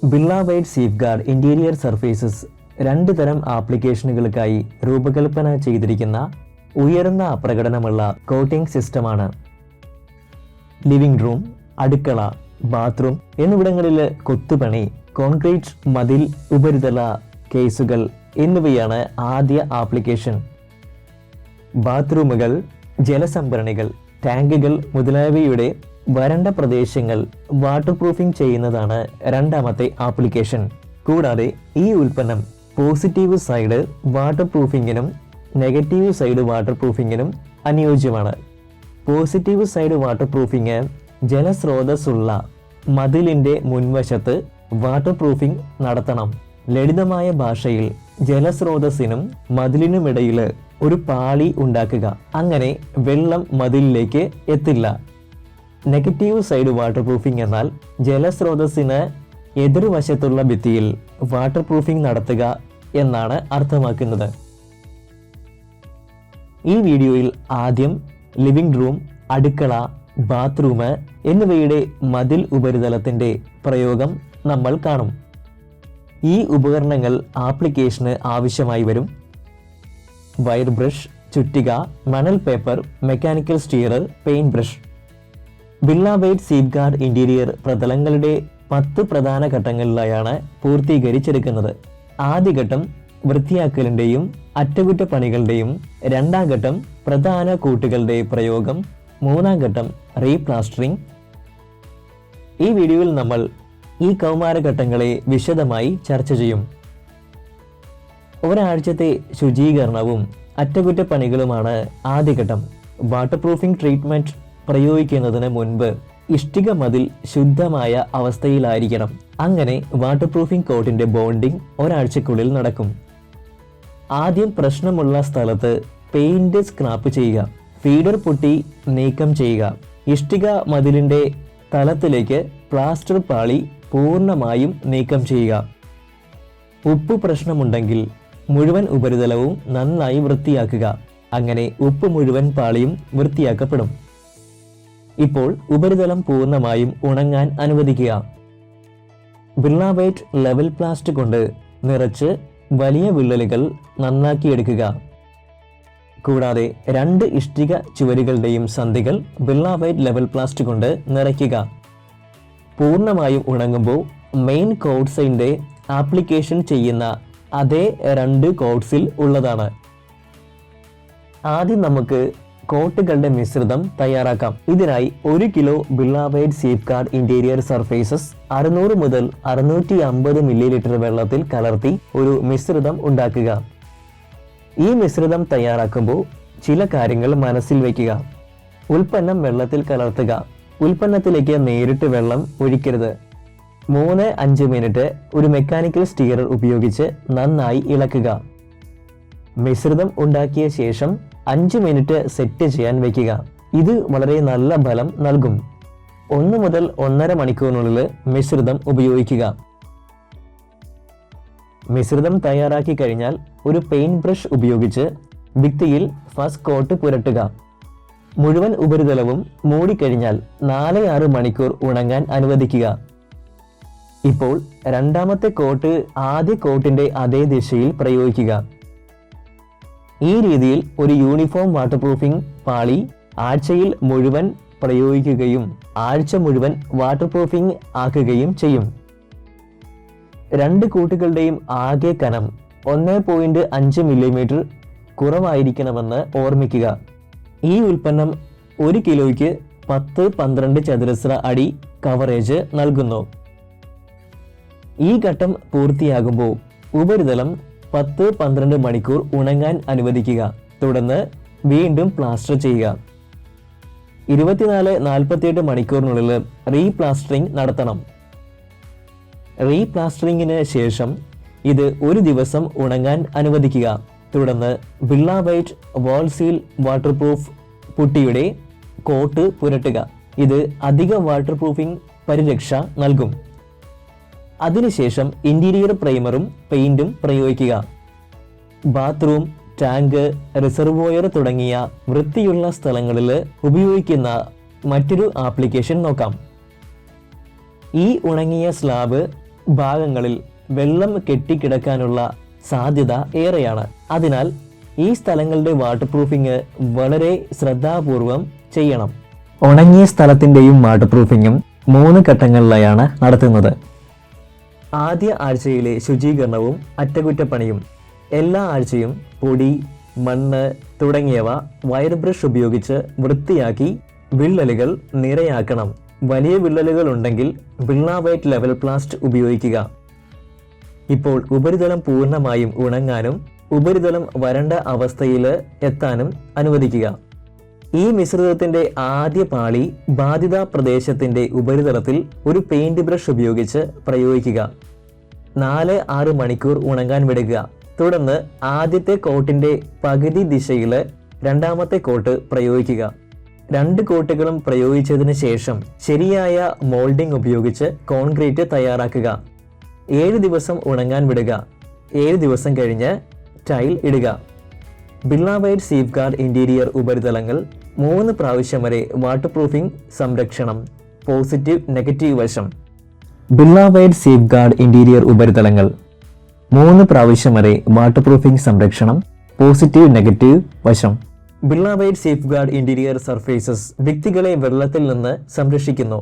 Birla white safeguard interior surfaces രണ്ട് തരം ആപ്ലിക്കേഷനുകൾക്കായി രൂപകൽപ്പന ചെയ്തിരിക്കുന്ന ഉയർന്ന പ്രകടനമുള്ള കോട്ടിംഗ് സിസ്റ്റമാണ്. ലിവിംഗ് റൂം, അടുക്കള, ബാത്റൂം എന്നിവിടങ്ങളിൽ കൊത്തുപണി, കോൺക്രീറ്റ് മതിൽ ഉപരിതല കേസുകൾ എന്നിവയാണ് ആദ്യ ആപ്ലിക്കേഷൻ. ബാത്റൂമുകൾ, ജലസംഭരണികൾ, ടാങ്കുകൾ മുതലായവയുടെ വരണ്ട പ്രദേശങ്ങൾ വാട്ടർ പ്രൂഫിംഗ് ചെയ്യുന്നതാണ് രണ്ടാമത്തെ ആപ്ലിക്കേഷൻ. കൂടാതെ ഈ ഉൽപ്പന്നം പോസിറ്റീവ് സൈഡ് വാട്ടർ പ്രൂഫിങ്ങിനും നെഗറ്റീവ് സൈഡ് വാട്ടർ പ്രൂഫിങ്ങിനും അനുയോജ്യമാണ്. പോസിറ്റീവ് സൈഡ് വാട്ടർ പ്രൂഫിങ് ജലസ്രോതസ്സുള്ള മതിലിൻ്റെ മുൻവശത്ത് വാട്ടർ പ്രൂഫിംഗ് നടത്തണം. ലളിതമായ ഭാഷയിൽ ജലസ്രോതസ്സിനും മതിലിനുമിടയിൽ ഒരു പാളി ഉണ്ടാക്കുക. അങ്ങനെ വെള്ളം മതിലിലേക്ക് എത്തില്ല. നെഗറ്റീവ് സൈഡ് വാട്ടർ പ്രൂഫിംഗ് എന്നാൽ ജലസ്രോതസ്സിന് എതിർവശത്തുള്ള ഭിത്തിയിൽ വാട്ടർ പ്രൂഫിംഗ് നടത്തുക എന്നാണ് അർത്ഥമാക്കുന്നത്. ഈ വീഡിയോയിൽ ആദ്യം ലിവിംഗ് റൂം, അടുക്കള, ബാത്റൂം എന്നിവയുടെ മതിൽ ഉപരിതലത്തിൻ്റെ പ്രയോഗം നമ്മൾ കാണും. ഈ ഉപകരണങ്ങൾ ആപ്ലിക്കേഷന് ആവശ്യമായി വരും. വയർ ബ്രഷ്, ചുറ്റിക, മണൽ paper, mechanical stirrer, paint brush. Birla white safeguard interior പ്രതലങ്ങളുടെ 10 പ്രധാന ഘട്ടങ്ങളിലായാണ് പൂർത്തീകരിച്ചെടുക്കുന്നത്. ആദ്യ ഘട്ടം വൃത്തിയാക്കലിൻ്റെയും അറ്റകുറ്റപ്പണികളുടെയും, രണ്ടാം ഘട്ടം പ്രധാന കൂട്ടുകളുടെ പ്രയോഗം, മൂന്നാം ഘട്ടം റീപ്ലാസ്റ്ററിംഗ്. ഈ വീഡിയോയിൽ നമ്മൾ ഈ കൗമാരഘട്ടങ്ങളെ വിശദമായി ചർച്ച ചെയ്യും. ഒരാഴ്ചത്തെ ശുചീകരണവും അറ്റകുറ്റപ്പണികളുമാണ് ആദ്യഘട്ടം. വാട്ടർ പ്രൂഫിംഗ് ട്രീറ്റ്മെൻറ്റ് പ്രയോഗിക്കുന്നതിന് മുൻപ് ഇഷ്ടിക മതിൽ ശുദ്ധമായ അവസ്ഥയിലായിരിക്കണം. അങ്ങനെ വാട്ടർ പ്രൂഫിംഗ് കോട്ടിൻ്റെ ബോണ്ടിംഗ് ഒരാഴ്ചക്കുള്ളിൽ നടക്കും. ആദ്യം പ്രശ്നമുള്ള സ്ഥലത്ത് പെയിന്റ് സ്ക്രാപ്പ് ചെയ്യുക. ഫീഡർ പൊട്ടി നീക്കം ചെയ്യുക. ഇഷ്ടിക മതിലിൻ്റെ തലത്തിലേക്ക് പ്ലാസ്റ്റർ പാളി പൂർണ്ണമായും നീക്കം ചെയ്യുക. ഉപ്പ് പ്രശ്നമുണ്ടെങ്കിൽ മുഴുവൻ ഉപരിതലവും നന്നായി വൃത്തിയാക്കുക. അങ്ങനെ ഉപ്പ് മുഴുവൻ പാളിയും വൃത്തിയാക്കപ്പെടും. ഇപ്പോൾ ഉപരിതലം പൂർണ്ണമായും ഉണങ്ങാൻ അനുവദിക്കുക. ബിർള വൈറ്റ് ലെവൽ പ്ലാസ്റ്റ് കൊണ്ട് നിറച്ച് വലിയ വിള്ളലുകൾ നന്നാക്കിയെടുക്കുക. കൂടാതെ 2 ഇഷ്ടിക ചുവരുകളുടെയും സന്ധികൾ ബിർള വൈറ്റ് ലെവൽ പ്ലാസ്റ്റ് കൊണ്ട് നിറയ്ക്കുക. പൂർണ്ണമായും ഉണങ്ങുമ്പോൾ മെയിൻ കോട്ട്സിൻ്റെ ആപ്ലിക്കേഷൻ ചെയ്യുന്ന അതേ 2 കോട്ട്സിൽ ഉള്ളതാണ്. ആദ്യം നമുക്ക് കോട്ടുകളുടെ മിശ്രിതം തയ്യാറാക്കാം. ഇതിനായി 1 kilo Birla white safeguard interior surfaces 600 മുതൽ 650 മില്ലി വെള്ളത്തിൽ കലർത്തി ഒരു മിശ്രിതം ഉണ്ടാക്കുക. ഈ മിശ്രിതം തയ്യാറാക്കുമ്പോൾ ചില കാര്യങ്ങൾ മനസ്സിൽ വയ്ക്കുക. ഉൽപ്പന്നം വെള്ളത്തിൽ കലർത്തുക. ഉൽപ്പന്നത്തിലേക്ക് നേരിട്ട് വെള്ളം ഒഴിക്കരുത്. 3-5 മിനിറ്റ് ഒരു മെക്കാനിക്കൽ സ്റ്റിയർ ഉപയോഗിച്ച് നന്നായി ഇളക്കുക. മിശ്രിതം ഉണ്ടാക്കിയ ശേഷം 5 മിനിറ്റ് സെറ്റ് ചെയ്യാൻ വയ്ക്കുക. ഇത് വളരെ നല്ല ഫലം നൽകും. 1 മുതൽ 1.5 മണിക്കൂറിനുള്ളിൽ മിശ്രിതം ഉപയോഗിക്കുക. മിശ്രിതം തയ്യാറാക്കി കഴിഞ്ഞാൽ ഒരു പെയിന്റ് ബ്രഷ് ഉപയോഗിച്ച് ഭിത്തിയിൽ ഫസ്റ്റ് കോട്ട് പുരട്ടുക. മുഴുവൻ ഉപരിതലവും മൂടിക്കഴിഞ്ഞാൽ 4-6 മണിക്കൂർ ഉണങ്ങാൻ അനുവദിക്കുക. ഇപ്പോൾ രണ്ടാമത്തെ കോട്ട് ആദ്യ കോട്ടിൻ്റെ അതേ ദിശയിൽ പ്രയോഗിക്കുക. ഈ രീതിയിൽ ഒരു യൂണിഫോം വാട്ടർ പ്രൂഫിംഗ് പാളി ആഴ്ചയിൽ മുഴുവൻ പ്രയോഗിക്കുകയും ആഴ്ച മുഴുവൻ വാട്ടർ പ്രൂഫിംഗ് ആക്കുകയും ചെയ്യും. 2 കൂട്ടുകളുടെയും ആകെ കനം 1.5 മില്ലിമീറ്റർ കുറവായിരിക്കണമെന്ന് ഓർമ്മിക്കുക. ഈ ഉൽപ്പന്നം 1 കിലോയ്ക്ക് 10-12 ചതുരശ്ര അടി കവറേജ് നൽകുന്നു. ഈ ഘട്ടം പൂർത്തിയാകുമ്പോൾ ഉപരിതലം 10-12 മണിക്കൂർ ഉണങ്ങാൻ അനുവദിക്കുക. തുടർന്ന് വീണ്ടും പ്ലാസ്റ്റർ ചെയ്യുക. 24-48 മണിക്കൂറിനുള്ളിൽ റീപ്ലാസ്റ്ററിംഗ് നടത്തണം. റീപ്ലാസ്റ്ററിംഗിന് ശേഷം ഇത് 1 ദിവസം ഉണങ്ങാൻ അനുവദിക്കുക. തുടർന്ന് ബിർള വൈറ്റ് വാൾ സീൽ വാട്ടർ പ്രൂഫ് പുട്ടിയുടെ കോട്ട് പുരട്ടുക. ഇത് അധിക വാട്ടർ പ്രൂഫിംഗ് പരിരക്ഷ നൽകും. അതിനുശേഷം ഇന്റീരിയർ പ്രൈമറും പെയിന്റും പ്രയോഗിക്കുക. ബാത്റൂം, ടാങ്ക്, റിസർവോയർ തുടങ്ങിയ വൃത്തിയുള്ള സ്ഥലങ്ങളിൽ ഉപയോഗിക്കുന്ന മറ്റൊരു ആപ്ലിക്കേഷൻ നോക്കാം. ഈ ഉണങ്ങിയ സ്ലാബ് ഭാഗങ്ങളിൽ വെള്ളം കെട്ടിക്കിടക്കാനുള്ള സാധ്യത ഏറെയാണ്. അതിനാൽ ഈ സ്ഥലങ്ങളുടെ വാട്ടർ പ്രൂഫിംഗ് വളരെ ശ്രദ്ധാപൂർവം ചെയ്യണം. ഉണങ്ങിയ സ്ഥലത്തിൻ്റെയും വാട്ടർ പ്രൂഫിങ്ങും 3 ഘട്ടങ്ങളിലായാണ് നടത്തുന്നത്. ആദ്യ ആഴ്ചയിലെ ശുചീകരണവും അറ്റകുറ്റപ്പണിയും. എല്ലാ ആഴ്ചയും പൊടി, മണ്ണ് തുടങ്ങിയവ വയർ ബ്രഷ് ഉപയോഗിച്ച് വൃത്തിയാക്കി വിള്ളലുകൾ നിറയാക്കണം. വലിയ വിള്ളലുകൾ ഉണ്ടെങ്കിൽ ബിർള വൈറ്റ് ലെവൽ പ്ലാസ്റ്റ് ഉപയോഗിക്കുക. ഇപ്പോൾ ഉപരിതലം പൂർണ്ണമായും ഉണങ്ങാനും ഉപരിതലം വരണ്ട അവസ്ഥയിൽ എത്താനും അനുവദിക്കുക. ഈ മിശ്രിതത്തിന്റെ ആദ്യ പാളി ബാധിത പ്രദേശത്തിന്റെ ഉപരിതലത്തിൽ ഒരു പെയിന്റ് ബ്രഷ് ഉപയോഗിച്ച് പ്രയോഗിക്കുക. 4-6 മണിക്കൂർ ഉണങ്ങാൻ വിടുക. തുടർന്ന് ആദ്യത്തെ കോട്ടിന്റെ പകുതി ദിശയിൽ രണ്ടാമത്തെ കോട്ട് പ്രയോഗിക്കുക. 2 കോട്ടുകളും പ്രയോഗിച്ചതിന് ശേഷം ശരിയായ മോൾഡിംഗ് ഉപയോഗിച്ച് കോൺക്രീറ്റ് തയ്യാറാക്കുക. 7 ദിവസം ഉണങ്ങാൻ വിടുക. 7 ദിവസം കഴിഞ്ഞ് ടൈൽ ഇടുക. Birla white safe guard interior ഉപരിതലങ്ങൾ 3 പ്രാവശ്യം വരെ വാട്ടർ പ്രൂഫിംഗ് സംരക്ഷണം. പോസിറ്റീവ് നെഗറ്റീവ് വശം. Birla white safe guard interior ഉപരിതലങ്ങൾ 3 പ്രാവശ്യം വരെ വാട്ടർ പ്രൂഫിംഗ് സംരക്ഷണം. പോസിറ്റീവ് നെഗറ്റീവ് വശം. Birla white safe guard interior surfaces വ്യക്തികളെ വെള്ളത്തിൽ നിന്ന് സംരക്ഷിക്കുന്നു.